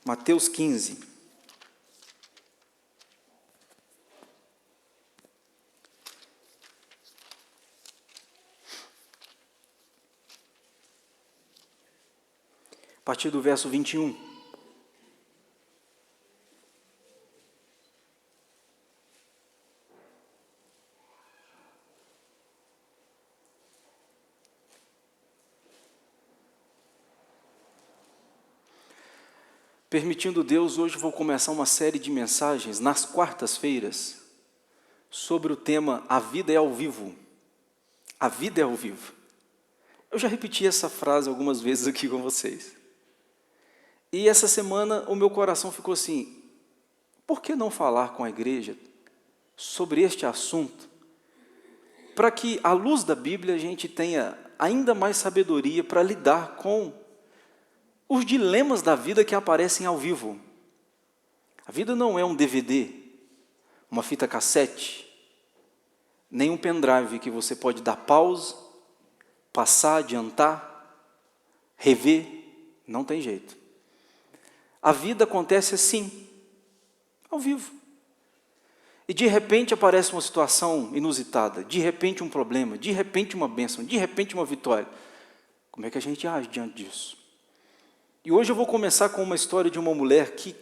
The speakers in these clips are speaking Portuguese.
Mateus 15. A partir do verso 21. Permitindo Deus, hoje vou começar uma série de mensagens nas quartas-feiras sobre o tema A Vida é ao Vivo. A vida é ao vivo. Eu já repeti essa frase algumas vezes aqui com vocês. E essa semana o meu coração ficou assim, por que não falar com a igreja sobre este assunto? Para que, à luz da Bíblia, a gente tenha ainda mais sabedoria para lidar com os dilemas da vida que aparecem ao vivo. A vida não é um DVD, uma fita cassete, nem um pendrive que você pode dar pause, passar, adiantar, rever, não tem jeito. A vida acontece assim, ao vivo. E de repente aparece uma situação inusitada, de repente um problema, de repente uma bênção, de repente uma vitória. Como é que a gente age diante disso? E hoje eu vou começar com uma história de uma mulher que,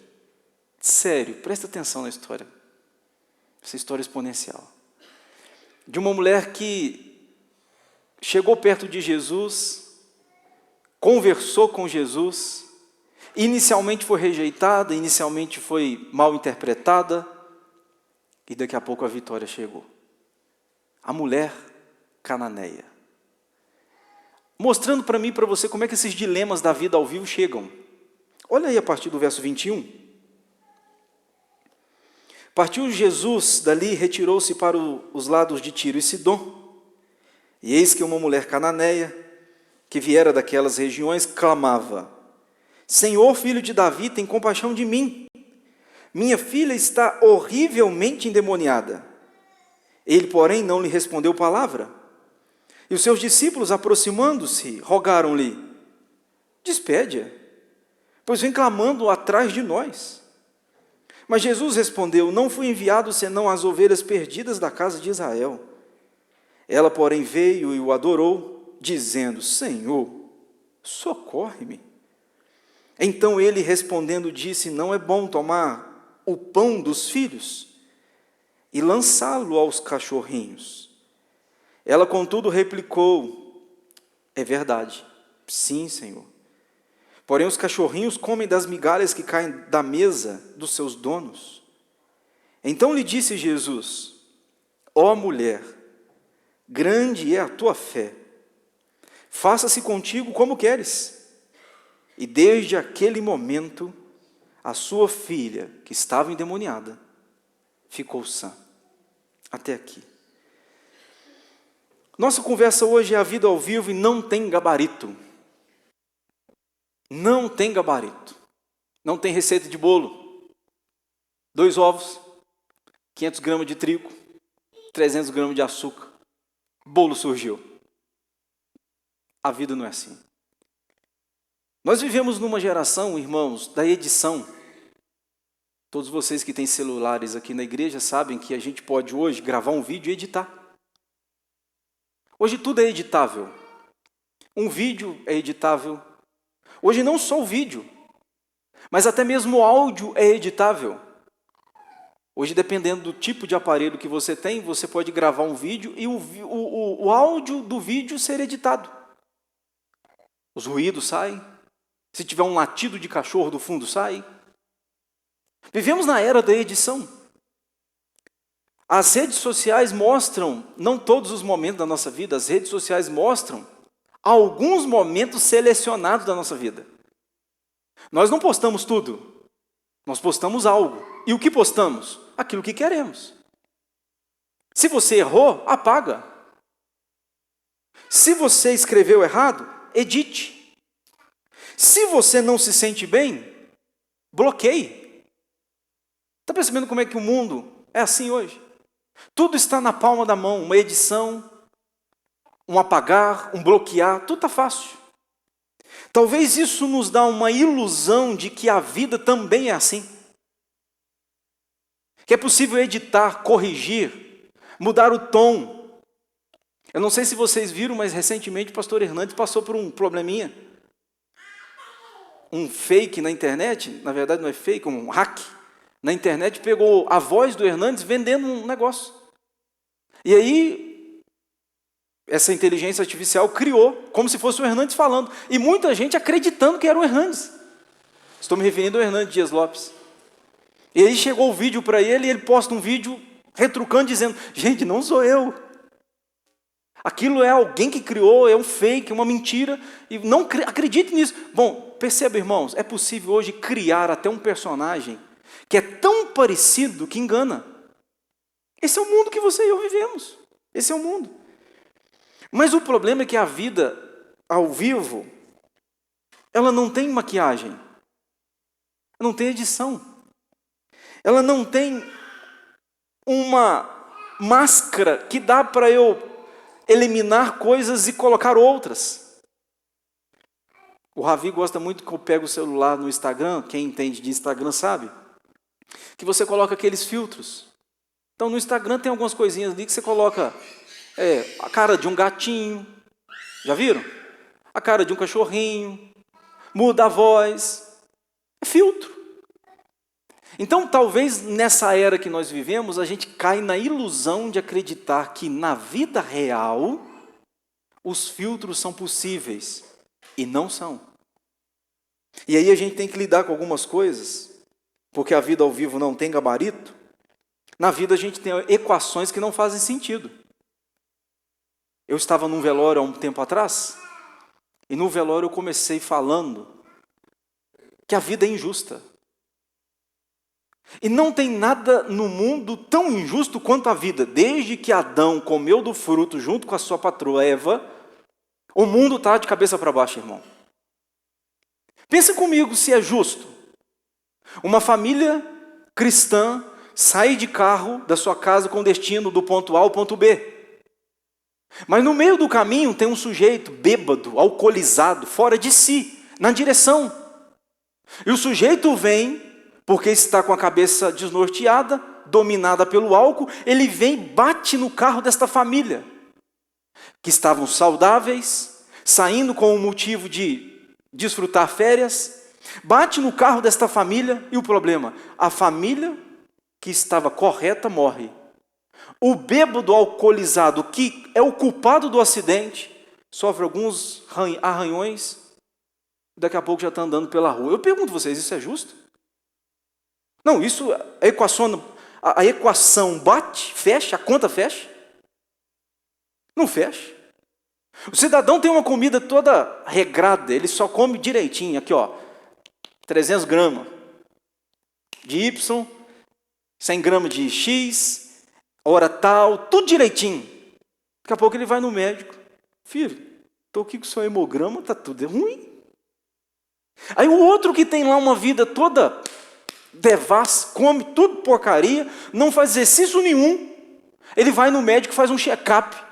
sério, presta atenção na história. Essa história exponencial. De uma mulher que chegou perto de Jesus, conversou com Jesus, inicialmente foi rejeitada, inicialmente foi mal interpretada, e daqui a pouco a vitória chegou. A mulher cananeia. Mostrando para mim e para você como é que esses dilemas da vida ao vivo chegam. Olha aí a partir do verso 21. Partiu Jesus dali, retirou-se para os lados de Tiro e Sidom. E eis que uma mulher cananeia, que viera daquelas regiões, clamava: Senhor, filho de Davi, tem compaixão de mim. Minha filha está horrivelmente endemoniada. Ele, porém, não lhe respondeu palavra. E os seus discípulos, aproximando-se, rogaram-lhe: Despede-a, pois vem clamando atrás de nós. Mas Jesus respondeu: Não fui enviado senão às ovelhas perdidas da casa de Israel. Ela, porém, veio e o adorou, dizendo: Senhor, socorre-me. Então ele, respondendo, disse: Não é bom tomar o pão dos filhos e lançá-lo aos cachorrinhos. Ela, contudo, replicou: É verdade, sim, Senhor. Porém, os cachorrinhos comem das migalhas que caem da mesa dos seus donos. Então lhe disse Jesus: Ó mulher, grande é a tua fé. Faça-se contigo como queres. E desde aquele momento, a sua filha, que estava endemoniada, ficou sã. Até aqui. Nossa conversa hoje é a vida ao vivo e não tem gabarito. Não tem gabarito. Não tem receita de bolo. 2 ovos, 500 gramas de trigo, 300 gramas de açúcar. Bolo surgiu. A vida não é assim. Nós vivemos numa geração, irmãos, da edição. Todos vocês que têm celulares aqui na igreja sabem que a gente pode hoje gravar um vídeo e editar. Hoje tudo é editável. Um vídeo é editável. Hoje não só o vídeo, mas até mesmo o áudio é editável. Hoje, dependendo do tipo de aparelho que você tem, você pode gravar um vídeo e o áudio do vídeo ser editado. Os ruídos saem. Se tiver um latido de cachorro do fundo, sai. Vivemos na era da edição. As redes sociais mostram, não todos os momentos da nossa vida, as redes sociais mostram alguns momentos selecionados da nossa vida. Nós não postamos tudo, nós postamos algo. E o que postamos? Aquilo que queremos. Se você errou, apaga. Se você escreveu errado, edite. Se você não se sente bem, bloqueie. Está percebendo como é que o mundo é assim hoje? Tudo está na palma da mão, uma edição, um apagar, um bloquear, tudo está fácil. Talvez isso nos dá uma ilusão de que a vida também é assim. Que é possível editar, corrigir, mudar o tom. Eu não sei se vocês viram, mas recentemente o pastor Hernandes passou por um probleminha. Um fake na internet, na verdade não é fake, um hack. Na internet pegou a voz do Hernandes vendendo um negócio. E aí, essa inteligência artificial criou, como se fosse o Hernandes falando. E muita gente acreditando que era o Hernandes. Estou me referindo ao Hernandes Dias Lopes. E aí chegou o vídeo para ele, e ele posta um vídeo retrucando, dizendo, gente, não sou eu. Aquilo é alguém que criou, é um fake, uma mentira, e não acredite nisso. Bom, perceba, irmãos, é possível hoje criar até um personagem que é tão parecido que engana. Esse é o mundo que você e eu vivemos. Esse é o mundo. Mas o problema é que a vida ao vivo, ela não tem maquiagem. Ela não tem edição. Ela não tem uma máscara que dá para eu eliminar coisas e colocar outras. O Ravi gosta muito que eu pego o celular no Instagram, quem entende de Instagram sabe, que você coloca aqueles filtros. Então no Instagram tem algumas coisinhas ali que você coloca a cara de um gatinho, já viram? A cara de um cachorrinho, muda a voz, é filtro. Então talvez nessa era que nós vivemos, a gente cai na ilusão de acreditar que na vida real, os filtros são possíveis, e não são. E aí a gente tem que lidar com algumas coisas, porque a vida ao vivo não tem gabarito. Na vida a gente tem equações que não fazem sentido. Eu estava num velório há um tempo atrás, e no velório eu comecei falando que a vida é injusta. E não tem nada no mundo tão injusto quanto a vida. Desde que Adão comeu do fruto junto com a sua patroa Eva, o mundo está de cabeça para baixo, irmão. Pensa comigo se é justo. Uma família cristã sai de carro da sua casa com destino do ponto A ao ponto B. Mas no meio do caminho tem um sujeito bêbado, alcoolizado, fora de si, na direção. E o sujeito vem, porque está com a cabeça desnorteada, dominada pelo álcool, ele vem e bate no carro desta família, que estavam saudáveis, saindo com o motivo de desfrutar férias, bate no carro desta família, e o problema? A família que estava correta morre. O bêbado alcoolizado, que é o culpado do acidente, sofre alguns arranhões, daqui a pouco já está andando pela rua. Eu pergunto a vocês, isso é justo? Não, isso, a equação bate, fecha, a conta fecha? Não fecha. O cidadão tem uma comida toda regrada, ele só come direitinho, aqui ó, 300 gramas de Y, 100 gramas de X, hora tal, tudo direitinho. Daqui a pouco ele vai no médico, filho, estou aqui com o seu hemograma, está tudo ruim. Aí o outro que tem lá uma vida toda devassa, come tudo porcaria, não faz exercício nenhum, ele vai no médico, faz um check-up,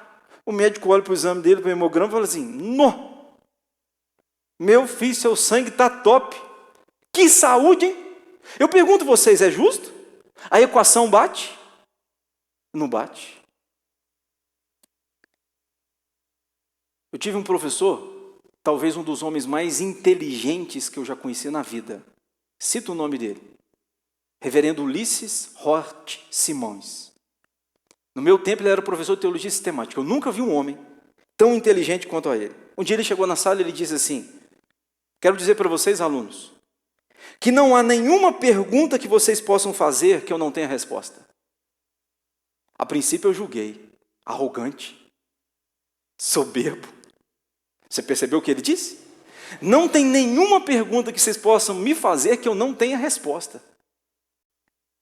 o médico olha para o exame dele, para o hemograma e fala assim, nó, meu filho, seu sangue está top, que saúde, hein? Eu pergunto a vocês, é justo? A equação bate? Não bate. Eu tive um professor, talvez um dos homens mais inteligentes que eu já conheci na vida, cito o nome dele, Reverendo Ulisses Hort Simões. No meu tempo ele era professor de teologia sistemática. Eu nunca vi um homem tão inteligente quanto a ele. Um dia ele chegou na sala e ele disse assim, quero dizer para vocês, alunos, que não há nenhuma pergunta que vocês possam fazer que eu não tenha resposta. A princípio eu julguei, arrogante, soberbo. Você percebeu o que ele disse? Não tem nenhuma pergunta que vocês possam me fazer que eu não tenha resposta.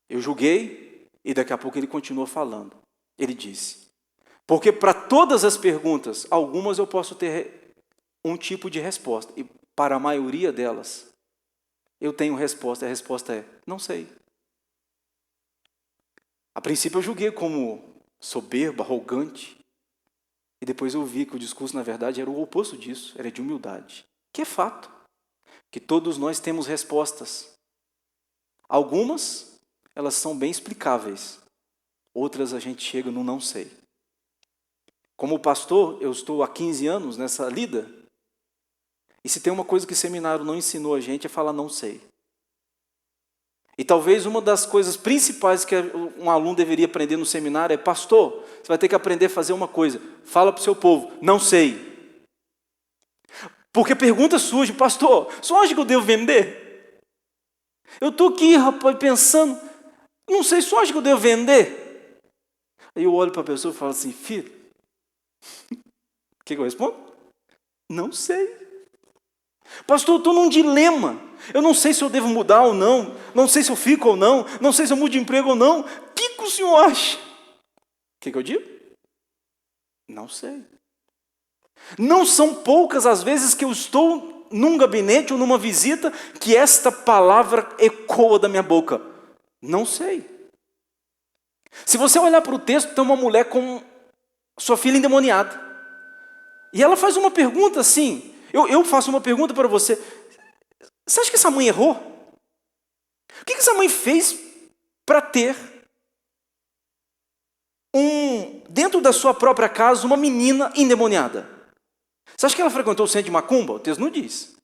Eu julguei e daqui a pouco ele continuou falando. Ele disse, porque para todas as perguntas, algumas eu posso ter um tipo de resposta. E para a maioria delas, eu tenho resposta. E a resposta é, não sei. A princípio eu julguei como soberbo, arrogante. E depois eu vi que o discurso, na verdade, era o oposto disso. Era de humildade. que é fato, que todos nós temos respostas. Algumas, elas são bem explicáveis. Outras a gente chega no não sei. Como pastor, eu estou há 15 anos nessa lida. E se tem uma coisa que o seminário não ensinou a gente é falar não sei. E talvez uma das coisas principais que um aluno deveria aprender no seminário é: pastor, você vai ter que aprender a fazer uma coisa. Fala para o seu povo, não sei. Porque pergunta surge: pastor, você acha que eu devo vender? Eu estou aqui, rapaz, pensando, não sei, você acha que eu devo vender? Aí eu olho para a pessoa e falo assim: filho, o que eu respondo? Não sei. Pastor, eu estou num dilema. Eu não sei se eu devo mudar ou não. Não sei se eu fico ou não. Não sei se eu mudo de emprego ou não. O que o senhor acha? O que eu digo? Não sei. Não são poucas as vezes que eu estou num gabinete ou numa visita que esta palavra ecoa da minha boca. Não sei. Se você olhar para o texto, tem uma mulher com sua filha endemoniada. E ela faz uma pergunta assim. Eu faço uma pergunta para você. Você acha que essa mãe errou? O que essa mãe fez para ter dentro da sua própria casa, uma menina endemoniada? Você acha que ela frequentou o centro de macumba? O texto não diz.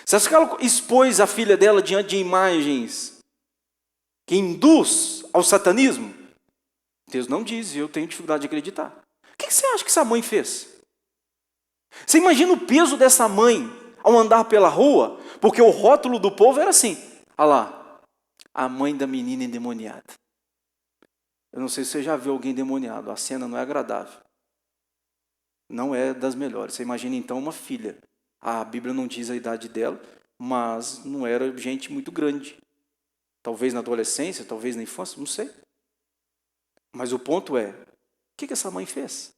Você acha que ela expôs a filha dela diante de imagens que induz ao satanismo? O texto não diz, e eu tenho dificuldade de acreditar. O que você acha que essa mãe fez? Você imagina o peso dessa mãe ao andar pela rua, porque o rótulo do povo era assim: olha lá, a mãe da menina endemoniada. Eu não sei se você já viu alguém endemoniado, a cena não é agradável. Não é das melhores. Você imagina então uma filha. A Bíblia não diz a idade dela, mas não era gente muito grande. Talvez na adolescência, talvez na infância, não sei. Mas o ponto é, o que essa mãe fez?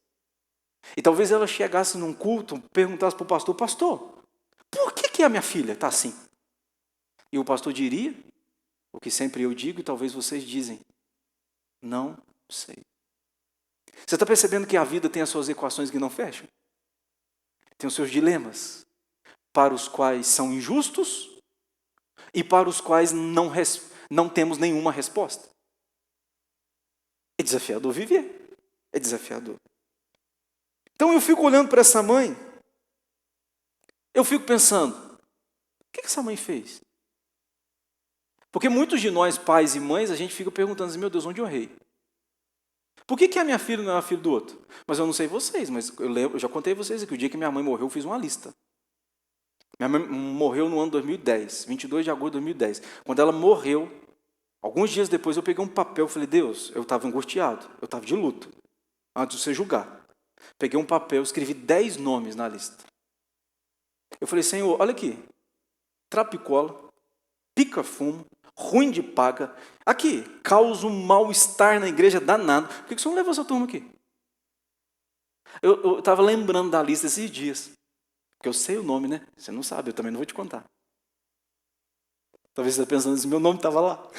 E talvez ela chegasse num culto, perguntasse para o pastor: pastor, por que a minha filha está assim? E o pastor diria, o que sempre eu digo e talvez vocês dizem: não sei. Você está percebendo que a vida tem as suas equações que não fecham? Tem os seus dilemas, para os quais são injustos e para os quais não temos nenhuma resposta. É desafiador viver. É desafiador. Então eu fico olhando para essa mãe, eu fico pensando: o que essa mãe fez? Porque muitos de nós, pais e mães, a gente fica perguntando assim: meu Deus, onde eu errei? Por que a minha filha não é a filha do outro? Mas eu não sei vocês, mas eu já contei a vocês que o dia que minha mãe morreu, eu fiz uma lista. Minha mãe morreu no ano 2010, 22 de agosto de 2010. Quando ela morreu, alguns dias depois eu peguei um papel e falei: Deus, eu estava angustiado, eu estava de luto, antes de você julgar. Peguei um papel, escrevi 10 nomes na lista. Eu falei: Senhor, olha aqui, trapicola, pica-fumo, ruim de paga, aqui, causa um mal-estar na igreja danado. Por que você não levou essa turma aqui? Eu estava lembrando da lista esses dias. Porque eu sei o nome, né? Você não sabe, eu também não vou te contar. Talvez você esteja pensando assim: meu nome estava lá.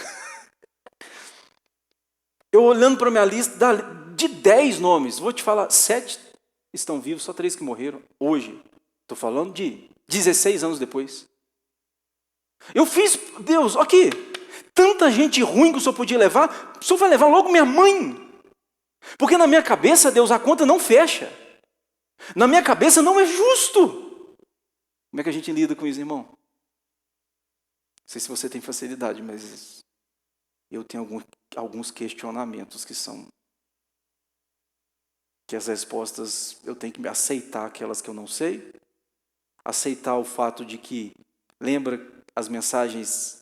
Eu olhando para a minha lista, de 10 nomes, vou te falar, 7 estão vivos, só 3 que morreram hoje. Estou falando de 16 anos depois. Eu fiz, Deus, aqui, tanta gente ruim que o Senhor podia levar, o Senhor vai levar logo minha mãe. Porque na minha cabeça, Deus, a conta não fecha. Na minha cabeça não é justo. Como é que a gente lida com isso, irmão? Não sei se você tem facilidade, mas eu tenho alguns questionamentos que as respostas eu tenho que me aceitar aquelas que eu não sei, aceitar o fato de que, lembra as mensagens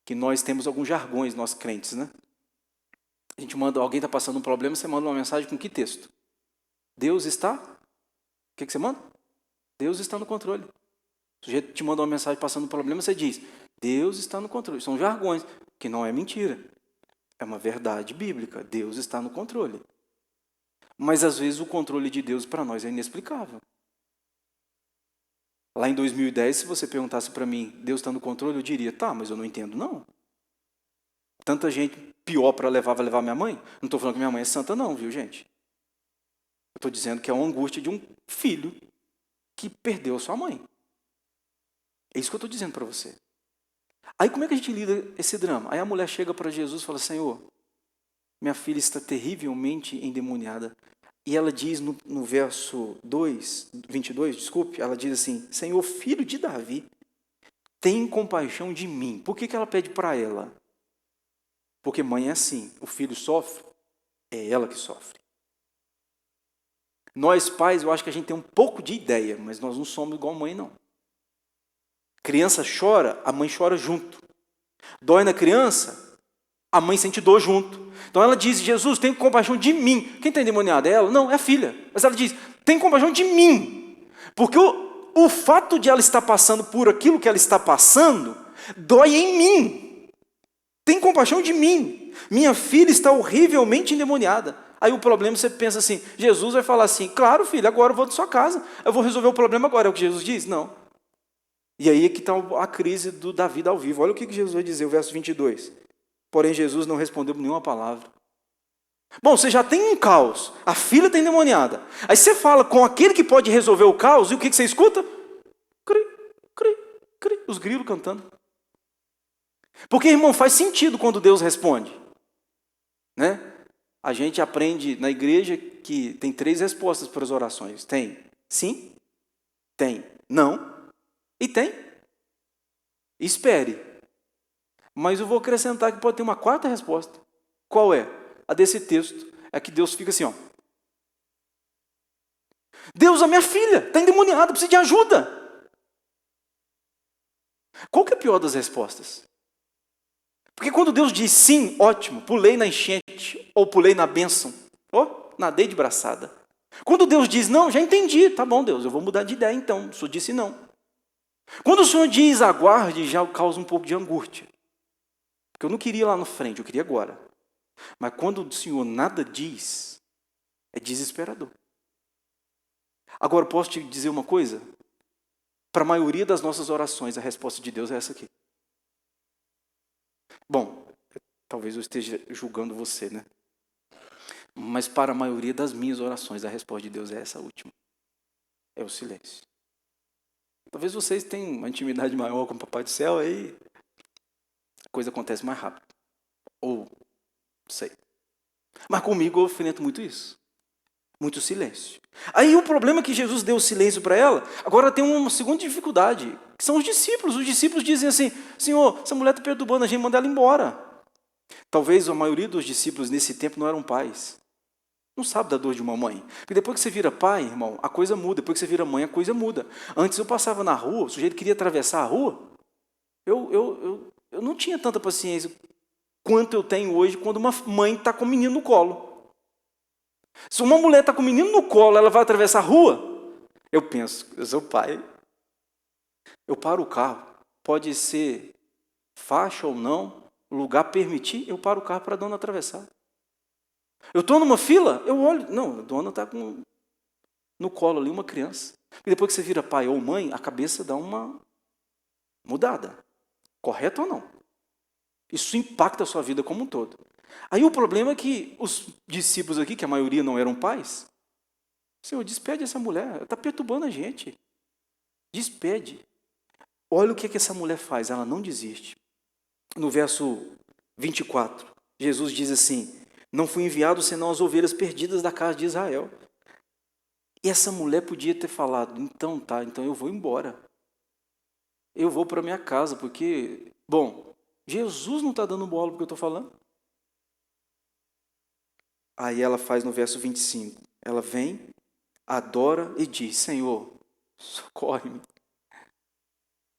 que nós temos alguns jargões, nós crentes, né? A gente manda, alguém está passando um problema, você manda uma mensagem com que texto? Deus está? O que você manda? Deus está no controle. O sujeito te manda uma mensagem passando um problema, você diz: Deus está no controle. São jargões, que não é mentira. É uma verdade bíblica. Deus está no controle. Mas às vezes o controle de Deus para nós é inexplicável. Lá em 2010, se você perguntasse para mim: Deus está no controle? Eu diria: tá, mas eu não entendo não. Tanta gente pior para levar, vai levar minha mãe? Não estou falando que minha mãe é santa não, viu gente? Eu estou dizendo que é uma angústia de um filho que perdeu sua mãe. É isso que eu estou dizendo para você. Aí como é que a gente lida esse drama? Aí a mulher chega para Jesus e fala, Senhor, minha filha está terrivelmente endemoniada. E ela diz no verso 22, desculpe, ela diz assim, Senhor, filho de Davi, tem compaixão de mim. Por que ela pede para ela? Porque mãe é assim, o filho sofre, é ela que sofre. Nós pais, eu acho que a gente tem um pouco de ideia, mas nós não somos igual mãe, não. Criança chora, a mãe chora junto. Dói na criança, a mãe sente dor junto. Então ela diz, Jesus, tem compaixão de mim. Quem está endemoniado é ela? Não, é a filha. Mas ela diz, tem compaixão de mim. Porque o fato de ela estar passando por aquilo que ela está passando, dói em mim. Tem compaixão de mim. Minha filha está horrivelmente endemoniada. Aí o problema, você pensa assim, Jesus vai falar assim, claro filho, agora eu vou da sua casa. Eu vou resolver o problema agora. É o que Jesus diz? Não. E aí é que está a crise da vida ao vivo. Olha o que Jesus vai dizer, o verso 22. Porém, Jesus não respondeu nenhuma palavra. Bom, você já tem um caos. A filha está endemoniada. Aí você fala com aquele que pode resolver o caos, e o que você escuta? Cri, cri, cri. Os grilos cantando. Porque, irmão, faz sentido quando Deus responde. Né? A gente aprende na igreja que tem 3 respostas para as orações. Tem sim, tem não e tem espere. Mas eu vou acrescentar que pode ter uma 4ª resposta. Qual é? A desse texto. É que Deus fica assim, ó. Deus, a minha filha está endemoniada, precisa de ajuda. Qual que é a pior das respostas? Porque quando Deus diz sim, ótimo, pulei na enchente, ou pulei na bênção, nadei de braçada. Quando Deus diz não, já entendi, tá bom Deus, eu vou mudar de ideia então, o Senhor disse não. Quando o Senhor diz aguarde, já causa um pouco de angústia. Porque eu não queria ir lá na frente, eu queria agora. Mas quando o Senhor nada diz, é desesperador. Agora, posso te dizer uma coisa? Para a maioria das nossas orações, a resposta de Deus é essa aqui. Bom, talvez eu esteja julgando você, né? Mas para a maioria das minhas orações, a resposta de Deus é essa última. É o silêncio. Talvez vocês tenham uma intimidade maior com o Papai do Céu, aí a coisa acontece mais rápido. Ou, sei. Mas comigo eu enfrento muito isso. Muito silêncio. Aí o problema é que Jesus deu silêncio para ela, agora tem uma segunda dificuldade, que são os discípulos. Os discípulos dizem assim, Senhor, essa mulher está perturbando a gente, manda ela embora. Talvez a maioria dos discípulos nesse tempo não eram pais. Não sabe da dor de uma mãe. Porque depois que você vira pai, irmão, a coisa muda. Depois que você vira mãe, a coisa muda. Antes eu passava na rua, o sujeito queria atravessar a rua, eu não tinha tanta paciência quanto eu tenho hoje quando uma mãe está com o menino no colo. Se uma mulher está com o menino no colo, ela vai atravessar a rua, eu penso, eu sou pai, eu paro o carro, pode ser faixa ou não, o lugar permitir, eu paro o carro para a dona atravessar. Eu estou numa fila, eu olho, não, a dona está no colo ali uma criança. E depois que você vira pai ou mãe, a cabeça dá uma mudada. Correto ou não? Isso impacta a sua vida como um todo. Aí o problema é que os discípulos aqui, que a maioria não eram pais, Senhor, despede essa mulher, ela está perturbando a gente. Despede. Olha o que essa mulher faz, ela não desiste. No verso 24, Jesus diz assim, não fui enviado senão as ovelhas perdidas da casa de Israel. E essa mulher podia ter falado, então eu vou embora. Eu vou para minha casa, porque, bom, Jesus não está dando bola porque eu estou falando. Aí ela faz no verso 25, ela vem, adora e diz, Senhor, socorre-me.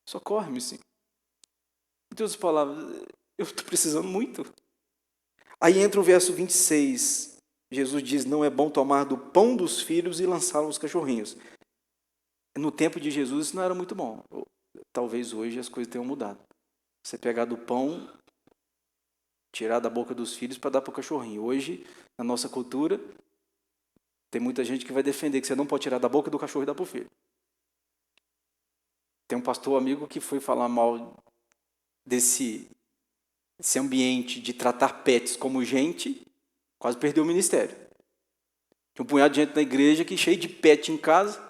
Socorre-me, Senhor. Em outras palavras, eu estou precisando muito. Aí entra o verso 26, Jesus diz, não é bom tomar do pão dos filhos e lançá-lo aos cachorrinhos. No tempo de Jesus isso não era muito bom. Talvez hoje as coisas tenham mudado. Você pegar do pão, tirar da boca dos filhos para dar para o cachorrinho. Hoje, na nossa cultura, tem muita gente que vai defender que você não pode tirar da boca do cachorro e dar para o filho. Tem um pastor amigo que foi falar mal desse ambiente de tratar pets como gente, quase perdeu o ministério. Tinha um punhado de gente na igreja que cheio de pet em casa,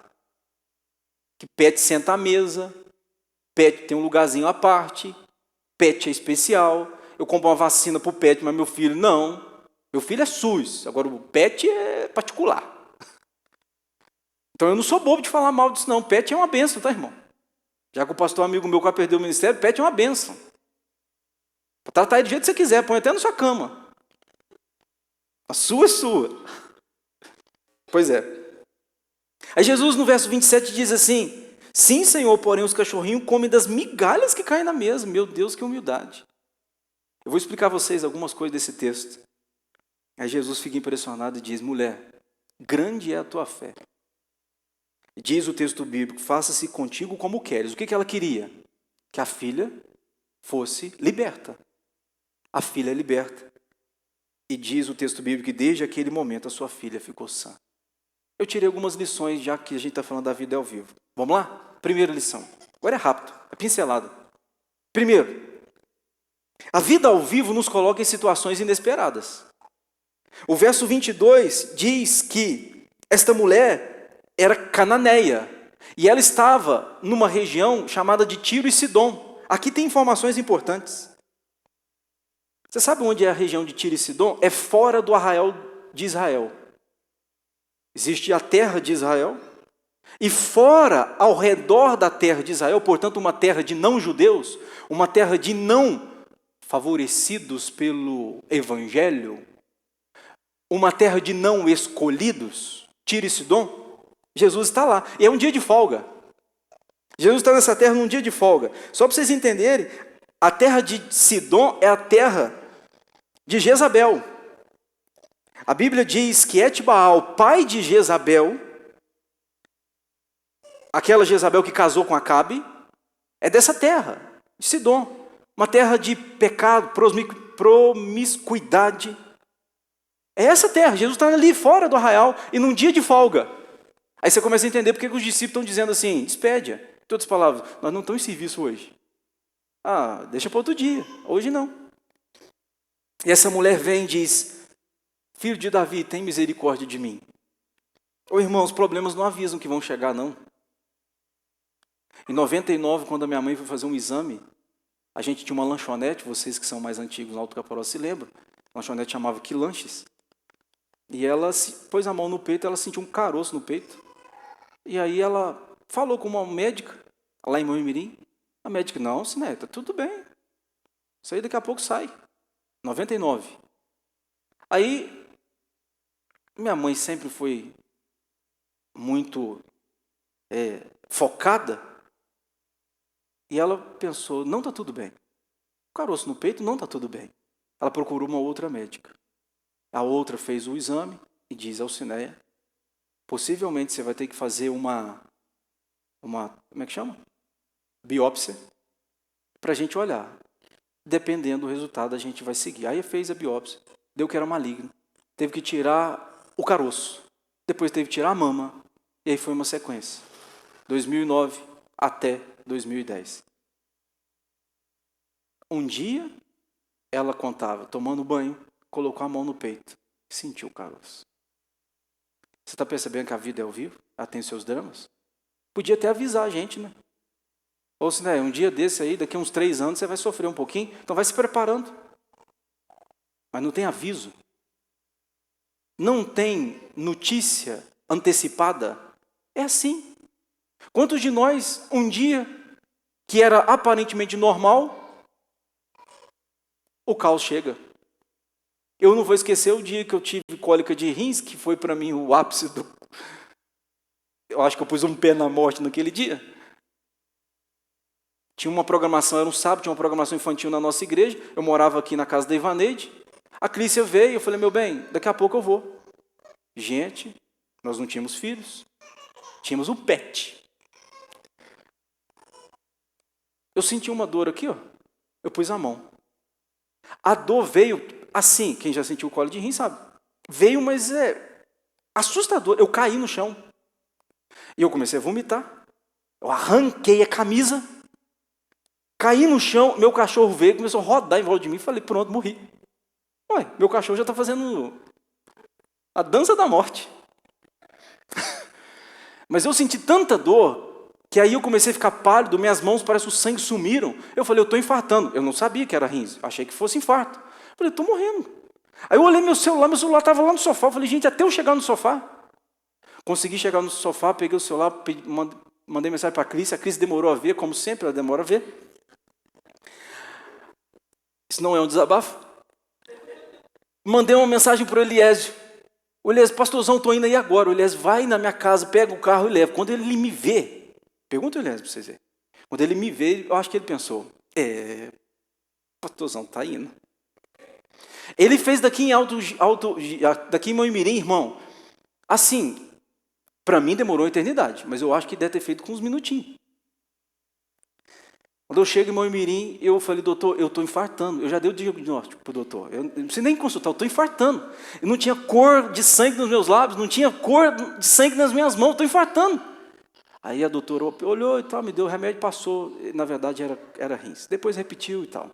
que pet senta à mesa, Pet tem um lugarzinho à parte, pet é especial. Eu compro uma vacina para o pet, mas meu filho não. Meu filho é SUS, agora o pet é particular. Então eu não sou bobo de falar mal disso não. Pet é uma bênção, tá, irmão? Já que o pastor amigo meu quase perdeu o ministério, pet é uma bênção. Para tratar ele do jeito que você quiser, põe até na sua cama. A sua é sua. Pois é. Aí Jesus no verso 27 diz assim: sim, Senhor, porém os cachorrinhos comem das migalhas que caem na mesa. Meu Deus, que humildade. Eu vou explicar a vocês algumas coisas desse texto. Aí Jesus fica impressionado e diz: mulher, grande é a tua fé. Diz o texto bíblico: faça-se contigo como queres. O que ela queria? Que a filha fosse liberta. A filha é liberta. E diz o texto bíblico que desde aquele momento a sua filha ficou sã. Eu tirei algumas lições, já que a gente está falando da vida ao vivo. Vamos lá? Primeira lição. Agora é rápido, é pincelada. Primeiro, a vida ao vivo nos coloca em situações inesperadas. O verso 22 diz que esta mulher era cananeia. E ela estava numa região chamada de Tiro e Sidom. Aqui tem informações importantes. Você sabe onde é a região de Tiro e Sidom? É fora do arraial de Israel. Existe a terra de Israel. E fora, ao redor da terra de Israel, portanto, uma terra de não-judeus, uma terra de não favorecidos pelo evangelho, uma terra de não escolhidos, Tiro e Sidom, Jesus está lá. E é um dia de folga. Jesus está nessa terra num dia de folga. Só para vocês entenderem, a terra de Sidom é a terra de Jezabel. A Bíblia diz que Etbaal, pai de Jezabel, aquela Jezabel que casou com Acabe, é dessa terra, de Sidom. Uma terra de pecado, promiscuidade. É essa terra. Jesus está ali fora do arraial e num dia de folga. Aí você começa a entender porque que os discípulos estão dizendo assim: despede. Em outras palavras, nós não estamos em serviço hoje. Ah, deixa para outro dia. Hoje não. E essa mulher vem e diz: filho de Davi, tem misericórdia de mim. Ô irmão, os problemas não avisam que vão chegar, não. Em 99, quando a minha mãe foi fazer um exame, a gente tinha uma lanchonete, vocês que são mais antigos no Alto Caporó se lembram, a lanchonete chamava Quilanches. E ela pôs a mão no peito, ela sentiu um caroço no peito. E aí ela falou com uma médica, lá em Moimirim. A médica: não, Siné, tá tudo bem. Isso aí daqui a pouco sai. 99. Aí, minha mãe sempre foi muito focada. E ela pensou: não está tudo bem. Caroço no peito, não está tudo bem. Ela procurou uma outra médica. A outra fez o exame e diz ao Sinéia: possivelmente você vai ter que fazer uma como é que chama? Biópsia, para a gente olhar. Dependendo do resultado, a gente vai seguir. Aí fez a biópsia, deu que era maligno. Teve que tirar o caroço. Depois teve que tirar a mama. E aí foi uma sequência. 2009 até 2010. Um dia, ela contava, tomando banho, colocou a mão no peito, sentiu o caroço. Você está percebendo que a vida é ao vivo? Ela tem seus dramas? Podia até avisar a gente, né? Ou se um dia desse aí, daqui a uns 3 anos, você vai sofrer um pouquinho, então vai se preparando. Mas não tem aviso. Não tem notícia antecipada. É assim. Quantos de nós, um dia que era aparentemente normal, o caos chega? Eu não vou esquecer o dia que eu tive cólica de rins, que foi para mim o ápice do... Eu acho que eu pus um pé na morte naquele dia. Tinha uma programação, era um sábado, tinha uma programação infantil na nossa igreja. Eu morava aqui na casa da Ivaneide. A Clícia veio, eu falei: meu bem, daqui a pouco eu vou. Gente, nós não tínhamos filhos. Tínhamos um pet. Eu senti uma dor aqui, ó. Eu pus a mão. A dor veio assim, quem já sentiu cólica de rim sabe. Veio, mas é assustador. Eu caí no chão. E eu comecei a vomitar. Eu arranquei a camisa. Caí no chão, meu cachorro veio, começou a rodar em volta de mim. Falei: pronto, morri. Ué, meu cachorro já está fazendo a dança da morte. Mas eu senti tanta dor que aí eu comecei a ficar pálido, minhas mãos parecem que o sangue sumiram. Eu falei, eu estou infartando. Eu não sabia que era rins, achei que fosse infarto. Eu falei, estou morrendo. Aí eu olhei meu celular estava lá no sofá. Eu falei, gente, até eu chegar no sofá. Consegui chegar no sofá, peguei o celular, mandei mensagem para a Cris demorou a ver, como sempre, ela demora a ver. Isso não é um desabafo. Mandei uma mensagem para o Eliésio. O Eliésio, pastorzão, estou indo aí agora. O Eliésio vai na minha casa, pega o carro e leva. Quando ele me vê, pergunta o Eliésio para vocês verem. Quando ele me vê, eu acho que ele pensou, pastorzão, está indo. Ele fez daqui em Moimirim, irmão, assim, para mim demorou uma eternidade, mas eu acho que deve ter feito com uns minutinhos. Quando eu chego em Moimirim, eu falei, doutor, eu estou infartando. Eu já dei o diagnóstico para o doutor. Eu não preciso nem consultar, eu estou infartando. Eu não tinha cor de sangue nos meus lábios, não tinha cor de sangue nas minhas mãos, estou infartando. Aí a doutora olhou e tal, me deu o remédio, passou. Na verdade era rins. Depois repetiu e tal.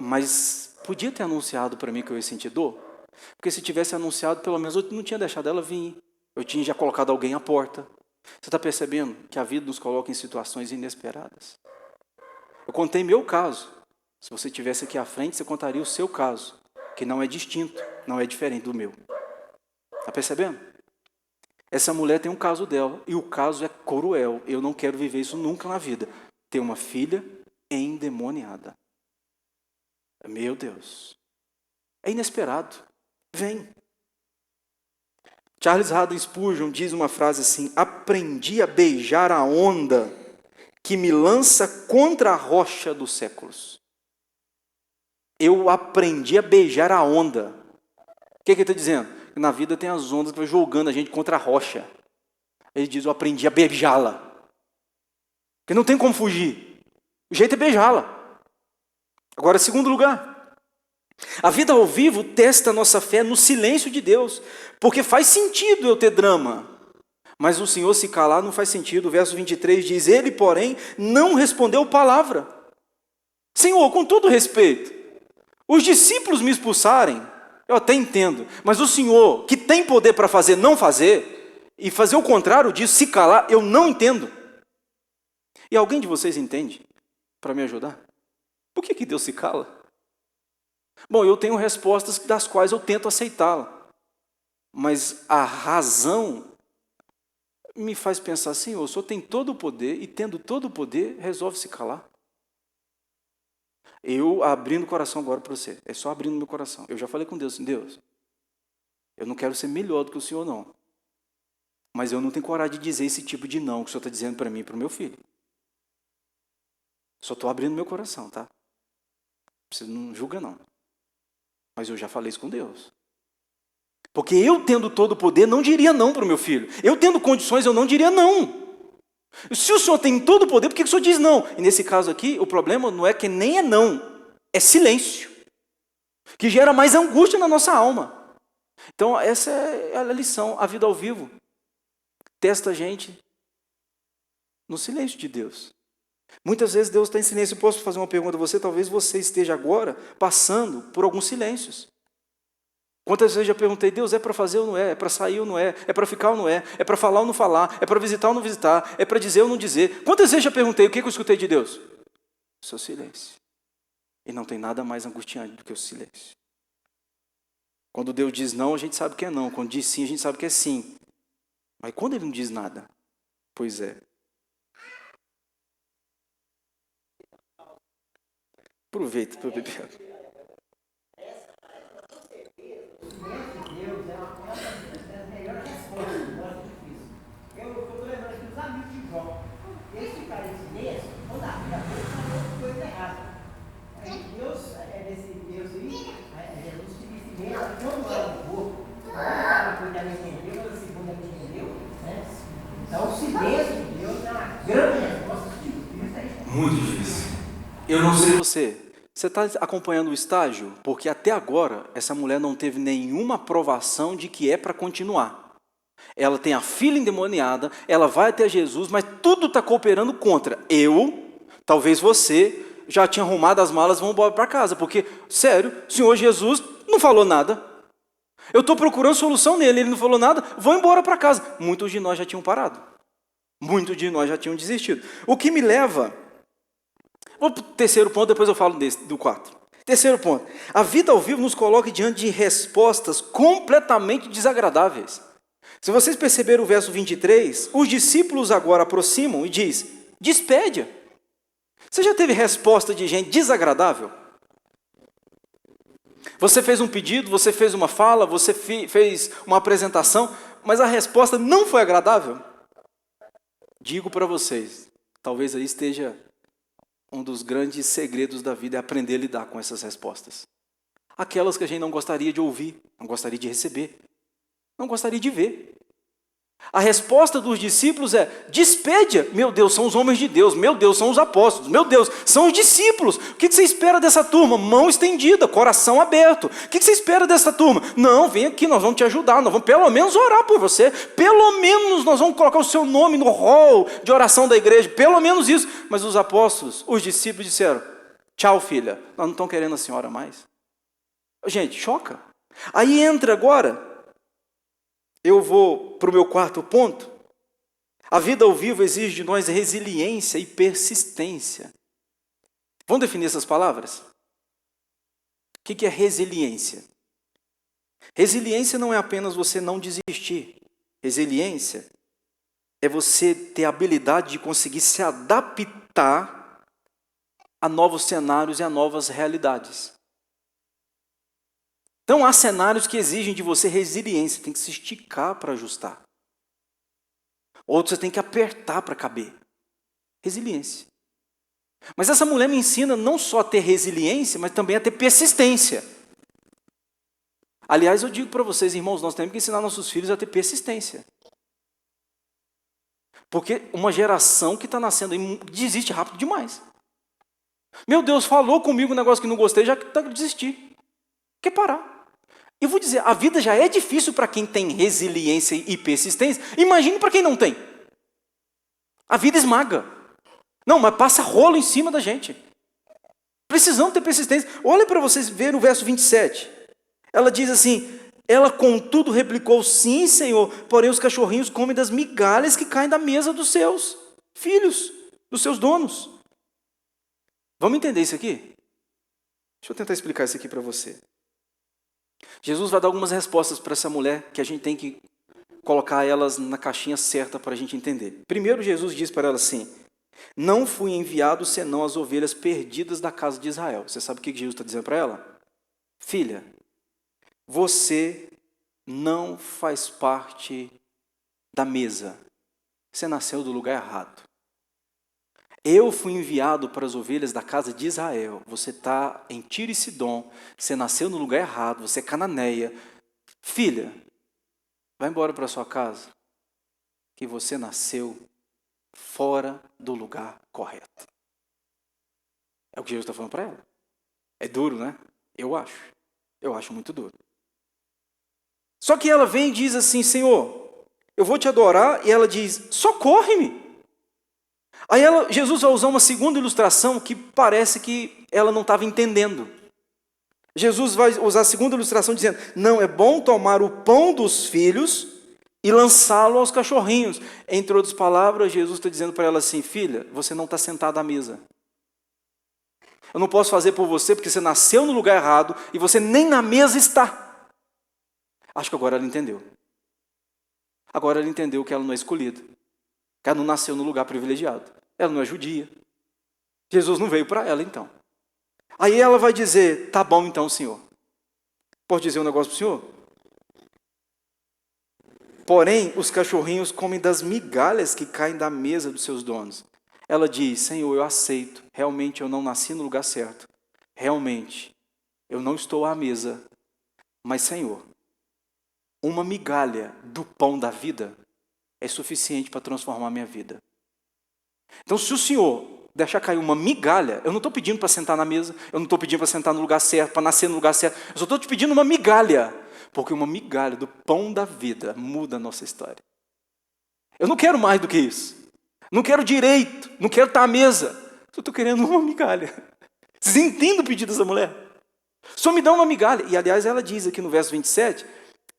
Mas podia ter anunciado para mim que eu ia sentir dor? Porque se tivesse anunciado, pelo menos eu não tinha deixado ela vir. Eu tinha já colocado alguém à porta. Você está percebendo que a vida nos coloca em situações inesperadas? Eu contei meu caso. Se você estivesse aqui à frente, você contaria o seu caso, que não é distinto, não é diferente do meu. Está percebendo? Essa mulher tem um caso dela, e o caso é cruel. Eu não quero viver isso nunca na vida. Ter uma filha endemoniada. Meu Deus. É inesperado. Vem. Charles Haddon Spurgeon diz uma frase assim: aprendi a beijar a onda que me lança contra a rocha dos séculos. Eu aprendi a beijar a onda. O que ele está dizendo? Que na vida tem as ondas que vai jogando a gente contra a rocha. Ele diz, eu aprendi a beijá-la. Porque não tem como fugir. O jeito é beijá-la. Agora, segundo lugar. A vida ao vivo testa a nossa fé no silêncio de Deus. Porque faz sentido eu ter drama. Mas o Senhor se calar não faz sentido. O verso 23 diz, ele, porém, não respondeu palavra. Senhor, com todo respeito, os discípulos me expulsarem, eu até entendo. Mas o Senhor, que tem poder para fazer, não fazer, e fazer o contrário disso, se calar, eu não entendo. E alguém de vocês entende para me ajudar? Por que Deus se cala? Bom, eu tenho respostas das quais eu tento aceitá-la. Mas a razão me faz pensar, Senhor, o Senhor tem todo o poder, e tendo todo o poder, resolve se calar. Eu abrindo o coração agora para você, é só abrindo meu coração. Eu já falei com Deus, Deus, eu não quero ser melhor do que o Senhor, não. Mas eu não tenho coragem de dizer esse tipo de não que o Senhor está dizendo para mim e para o meu filho. Só estou abrindo meu coração, tá? Você não julga, não. Mas eu já falei isso com Deus. Porque eu, tendo todo o poder, não diria não para o meu filho. Eu, tendo condições, eu não diria não. Se o Senhor tem todo o poder, por que o Senhor diz não? E nesse caso aqui, o problema não é que nem é não, é silêncio. Que gera mais angústia na nossa alma. Então, essa é a lição. A vida ao vivo testa a gente no silêncio de Deus. Muitas vezes Deus está em silêncio. Eu posso fazer uma pergunta a você? Talvez você esteja agora passando por alguns silêncios. Quantas vezes eu já perguntei, Deus, é para fazer ou não é? É para sair ou não é? É para ficar ou não é? É para falar ou não falar? É para visitar ou não visitar? É para dizer ou não dizer? Quantas vezes eu já perguntei, o que eu escutei de Deus? Seu silêncio. E não tem nada mais angustiante do que o silêncio. Quando Deus diz não, a gente sabe que é não. Quando diz sim, a gente sabe que é sim. Mas quando Ele não diz nada, pois é. Aproveita para beber. Deus é uma das melhores respostas do nosso difícil. Eu estou lembrando aqui dos amigos de Jó. Eles ficaram em silêncio quando a vida deles falou coisa errada. Deus é desse Deus aí, Jesus fica em silêncio, quando era do corpo, a primeira coisa que entendeu, a segunda que entendeu, né? Então o silêncio de Deus é uma grande resposta difícil. Muito difícil. Eu não sei você. Você está acompanhando o estágio? Porque até agora, essa mulher não teve nenhuma aprovação de que é para continuar. Ela tem a filha endemoniada, ela vai até Jesus, mas tudo está cooperando contra. Talvez você, já tinha arrumado as malas, vamos embora para casa. Porque, sério, o Senhor Jesus não falou nada. Eu estou procurando solução nele, ele não falou nada, vou embora para casa. Muitos de nós já tinham parado. Muitos de nós já tinham desistido. O que me leva... Vou para o terceiro ponto, depois eu falo do quarto. Terceiro ponto. A vida ao vivo nos coloca diante de respostas completamente desagradáveis. Se vocês perceberam o verso 23, os discípulos agora aproximam e diz, despede. Você já teve resposta de gente desagradável? Você fez um pedido, você fez uma fala, você fez uma apresentação, mas a resposta não foi agradável? Digo para vocês, talvez aí esteja um dos grandes segredos da vida, é aprender a lidar com essas respostas. Aquelas que a gente não gostaria de ouvir, não gostaria de receber, não gostaria de ver. A resposta dos discípulos é, despede. Meu Deus, são os homens de Deus. Meu Deus, são os apóstolos. Meu Deus, são os discípulos. O que você espera dessa turma? Mão estendida, coração aberto. O que você espera dessa turma? Não, vem aqui, nós vamos te ajudar. Nós vamos pelo menos orar por você. Pelo menos nós vamos colocar o seu nome no hall de oração da igreja. Pelo menos isso. Mas os apóstolos, os discípulos disseram, tchau filha, nós não estamos querendo a senhora mais. Gente, choca. Aí entra agora... Eu vou para o meu quarto ponto. A vida ao vivo exige de nós resiliência e persistência. Vamos definir essas palavras? O que é resiliência? Resiliência não é apenas você não desistir. Resiliência é você ter a habilidade de conseguir se adaptar a novos cenários e a novas realidades. Então, há cenários que exigem de você resiliência, tem que se esticar para ajustar. Outros você tem que apertar para caber. Resiliência. Mas essa mulher me ensina não só a ter resiliência, mas também a ter persistência. Aliás, eu digo para vocês, irmãos, nós temos que ensinar nossos filhos a ter persistência. Porque uma geração que está nascendo aí desiste rápido demais. Meu Deus, falou comigo um negócio que não gostei, já está desistir. Quer parar. Eu vou dizer, a vida já é difícil para quem tem resiliência e persistência. Imagine para quem não tem. A vida esmaga. Não, mas passa rolo em cima da gente. Precisamos ter persistência. Olha para vocês verem o verso 27. Ela diz assim, ela contudo replicou, sim, Senhor, porém os cachorrinhos comem das migalhas que caem da mesa dos seus filhos, dos seus donos. Vamos entender isso aqui? Deixa eu tentar explicar isso aqui para você. Jesus vai dar algumas respostas para essa mulher que a gente tem que colocar elas na caixinha certa para a gente entender. Primeiro, Jesus diz para ela assim, não fui enviado senão as ovelhas perdidas da casa de Israel. Você sabe o que Jesus está dizendo para ela? Filha, você não faz parte da mesa. Você nasceu do lugar errado. Eu fui enviado para as ovelhas da casa de Israel. Você está em Tiro e Sidom. Você nasceu no lugar errado. Você é cananeia. Filha, vai embora para sua casa. Que você nasceu fora do lugar correto. É o que Jesus está falando para ela. É duro, né? Eu acho muito duro. Só que ela vem e diz assim, Senhor, eu vou te adorar. E ela diz, socorre-me. Aí Jesus vai usar uma segunda ilustração que parece que ela não estava entendendo. Jesus vai usar a segunda ilustração dizendo, não, é bom tomar o pão dos filhos e lançá-lo aos cachorrinhos. Entre outras palavras, Jesus está dizendo para ela assim, filha, você não está sentada à mesa. Eu não posso fazer por você porque você nasceu no lugar errado e você nem na mesa está. Acho que agora ela entendeu. Agora ela entendeu que ela não é escolhida. Que ela não nasceu no lugar privilegiado. Ela não é judia. Jesus não veio para ela, então. Aí ela vai dizer, tá bom então, Senhor. Posso dizer um negócio para o Senhor? Porém, os cachorrinhos comem das migalhas que caem da mesa dos seus donos. Ela diz, Senhor, eu aceito. Realmente eu não nasci no lugar certo. Realmente, eu não estou à mesa. Mas, Senhor, uma migalha do pão da vida é suficiente para transformar a minha vida. Então, se o Senhor deixar cair uma migalha, eu não estou pedindo para sentar na mesa, eu não estou pedindo para sentar no lugar certo, para nascer no lugar certo, eu só estou te pedindo uma migalha, porque uma migalha do pão da vida muda a nossa história. Eu não quero mais do que isso. Não quero direito, não quero estar à mesa, só estou querendo uma migalha. Vocês entendem o pedido dessa mulher? Só me dá uma migalha. E, aliás, ela diz aqui no verso 27,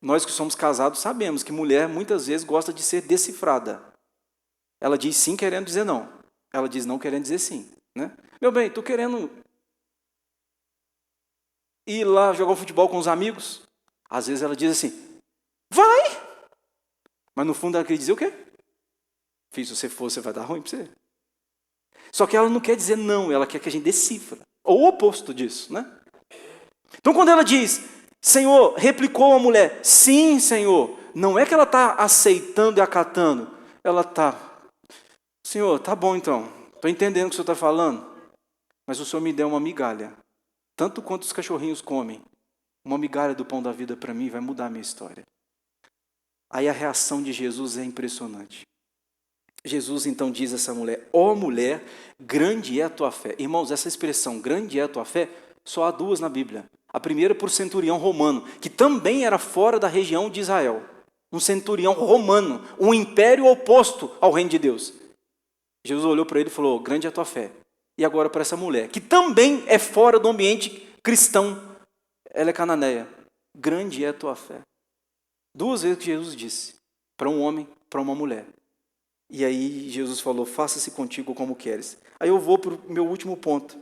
nós que somos casados sabemos que mulher muitas vezes gosta de ser decifrada. Ela diz sim querendo dizer não. Ela diz não querendo dizer sim. Né? Meu bem, estou querendo ir lá jogar um futebol com os amigos. Às vezes ela diz assim, vai! Mas no fundo ela quer dizer o quê? Filho, se você for, você vai dar ruim para você. Só que ela não quer dizer não, ela quer que a gente decifra. Ou o oposto disso, né? Então quando ela diz, Senhor, replicou a mulher, sim, Senhor, não é que ela está aceitando e acatando, ela está, Senhor, tá bom então, estou entendendo o que o Senhor está falando, mas o Senhor me deu uma migalha, tanto quanto os cachorrinhos comem, uma migalha do pão da vida para mim vai mudar a minha história. Aí a reação de Jesus é impressionante. Jesus então diz a essa mulher, ó mulher, grande é a tua fé. Irmãos, essa expressão, grande é a tua fé, só há duas na Bíblia. A primeira por centurião romano, que também era fora da região de Israel. Um centurião romano, um império oposto ao reino de Deus. Jesus olhou para ele e falou, grande é a tua fé. E agora para essa mulher, que também é fora do ambiente cristão, ela é cananeia. Grande é a tua fé. Duas vezes que Jesus disse, para um homem, para uma mulher. E aí Jesus falou, faça-se contigo como queres. Aí eu vou para o meu último ponto,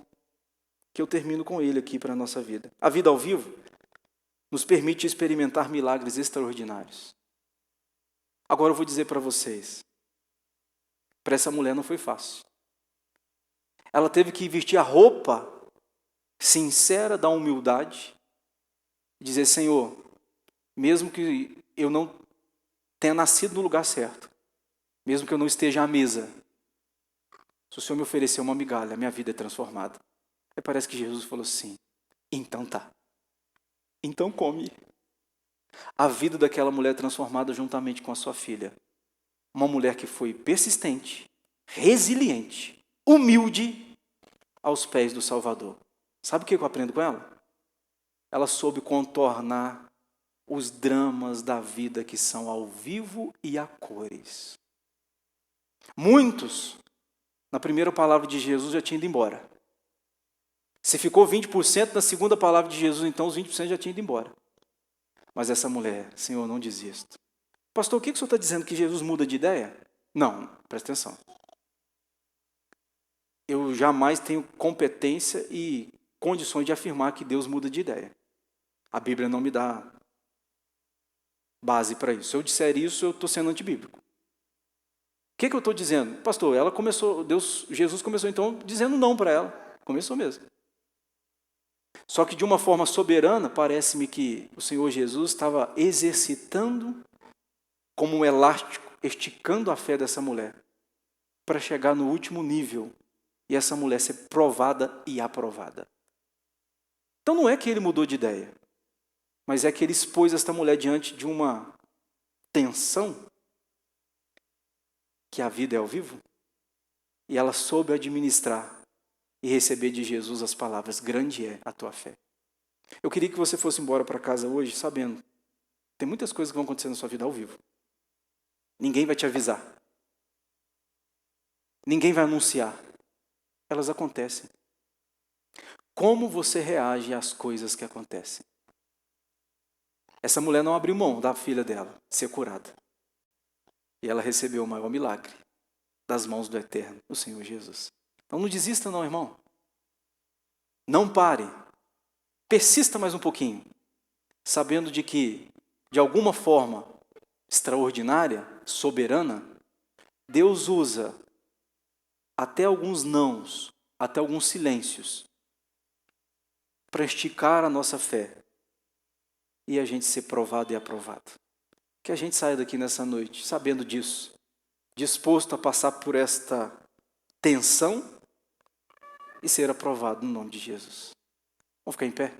que eu termino com ele aqui para a nossa vida. A vida ao vivo nos permite experimentar milagres extraordinários. Agora eu vou dizer para vocês, para essa mulher não foi fácil. Ela teve que vestir a roupa sincera da humildade, e dizer, Senhor, mesmo que eu não tenha nascido no lugar certo, mesmo que eu não esteja à mesa, se o Senhor me oferecer uma migalha, minha vida é transformada. Aí parece que Jesus falou assim, então tá, então come. A vida daquela mulher transformada juntamente com a sua filha. Uma mulher que foi persistente, resiliente, humilde aos pés do Salvador. Sabe o que eu aprendo com ela? Ela soube contornar os dramas da vida que são ao vivo e a cores. Muitos, na primeira palavra de Jesus, já tinham ido embora. Se ficou 20%, na segunda palavra de Jesus, então os 20% já tinham ido embora. Mas essa mulher, Senhor, não desisto. Pastor, o que o senhor está dizendo? Que Jesus muda de ideia? Não, presta atenção. Eu jamais tenho competência e condições de afirmar que Deus muda de ideia. A Bíblia não me dá base para isso. Se eu disser isso, eu estou sendo antibíblico. O que eu estou dizendo? Pastor, Jesus começou então dizendo não para ela. Começou mesmo. Só que de uma forma soberana, parece-me que o Senhor Jesus estava exercitando como um elástico, esticando a fé dessa mulher, para chegar no último nível e essa mulher ser provada e aprovada. Então não é que ele mudou de ideia, mas é que ele expôs esta mulher diante de uma tensão, que a vida é ao vivo, e ela soube administrar e receber de Jesus as palavras, grande é a tua fé. Eu queria que você fosse embora para casa hoje sabendo, tem muitas coisas que vão acontecer na sua vida ao vivo. Ninguém vai te avisar. Ninguém vai anunciar. Elas acontecem. Como você reage às coisas que acontecem? Essa mulher não abriu mão da filha dela ser curada. E ela recebeu o maior milagre das mãos do Eterno, o Senhor Jesus. Então não desista não, irmão. Não pare. Persista mais um pouquinho. Sabendo de que, de alguma forma extraordinária, soberana, Deus usa até alguns nãos, até alguns silêncios, para esticar a nossa fé e a gente ser provado e aprovado. Que a gente saia daqui nessa noite sabendo disso, disposto a passar por esta tensão e ser aprovado no nome de Jesus. Vamos ficar em pé?